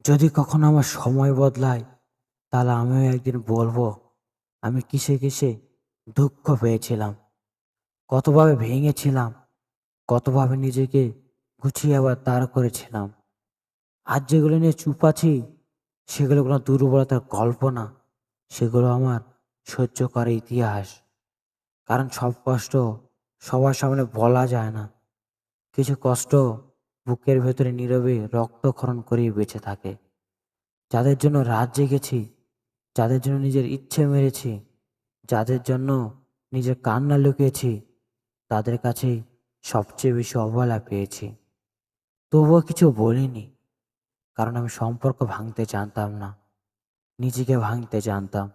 যদি কখনো আমার সময় বদলায়, তাহলে আমিও একদিন বলবো আমি কিসে কিসে দুঃখ পেয়েছিলাম, কতভাবে ভেঙেছিলাম, কতভাবে নিজেকে গুছিয়ে আবার দাঁড় করেছিলাম। আজ যেগুলো নিয়ে চুপ আছি, সেগুলো কোনো দুর্বলতার গল্প না, সেগুলো আমার সহ্য করার ইতিহাস। কারণ সব কষ্ট সবার সামনে বলা যায় না। কিছু কষ্ট বুকের ভেতরে নীরবে রক্তক্ষরণ করেই বেঁচে থাকে। যাদের জন্য রাত জেগেছি, যাদের জন্য নিজের ইচ্ছে মেরেছি, যাদের জন্য নিজের কান্না লুকিয়েছি, তাদের কাছেই সবচেয়ে বেশি অবহেলা পেয়েছি। তবুও কিছু বলিনি, কারণ আমি সম্পর্ক ভাঙতে জানতাম না, নিজেকে ভাঙতে জানতাম।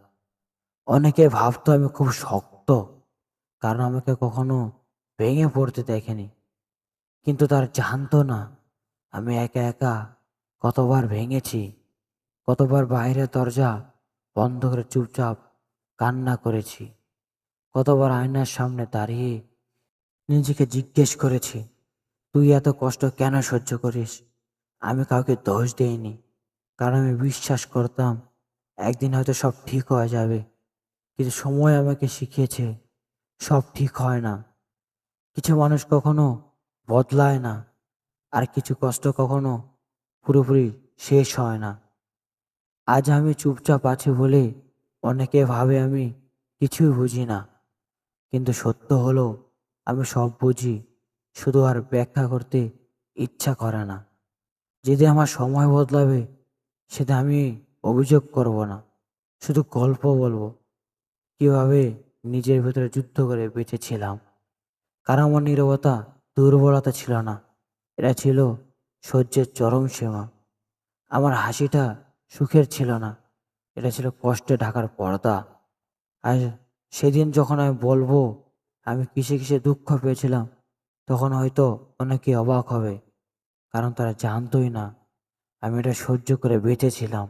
অনেকে ভাবতো আমি খুব শক্ত, কারণ আমাকে কখনো ভেঙে পড়তে দেখেনি। কিন্তু তারা জানতো না আমি একা একা কতবার ভেঙেছি, কতবার বাইরের দরজা বন্ধ করে চুপচাপ কান্না করেছি, কতবার আয়নার সামনে দাঁড়িয়ে নিজেকে জিজ্ঞেস করেছি, তুই এত কষ্ট কেন সহ্য করিস? আমি কাউকে দোষ দেইনি, কারণ আমি বিশ্বাস করতাম একদিন হয়তো সব ঠিক হয়ে যাবে। কিন্তু সময় আমাকে শিখিয়েছে সব ঠিক হয় না। কিছু মানুষ কখনো বদলায় না, আর কিছু কষ্ট কখনো পুরোপুরি শেষ হয় না। আজ আমি চুপচাপ আছি বলে অনেকে ভাবে আমি কিছুই বুঝি না, কিন্তু সত্য হলো আমি সব বুঝি, শুধু আর ব্যাখ্যা করতে ইচ্ছা করে না। যেদিন আমার সময় বদলাবে, সেটা আমি অভিযোগ করব না, শুধু গল্প বলবো কিভাবে নিজের ভেতরে যুদ্ধ করে বেঁচেছিলাম। কারণ আমার নীরবতা দুর্বলতা ছিল না, এটা ছিল সহ্যের চরম সীমা। আমার হাসিটা সুখের ছিল না, এটা ছিল কষ্টে ঢাকার পর্দা। আর সেদিন যখন আমি বলবো আমি কিসে কিসে দুঃখ পেয়েছিলাম, তখন হয়তো অনেকে অবাক হবে, কারণ তারা জানতোই না আমি এটা সহ্য করে বেঁচেছিলাম।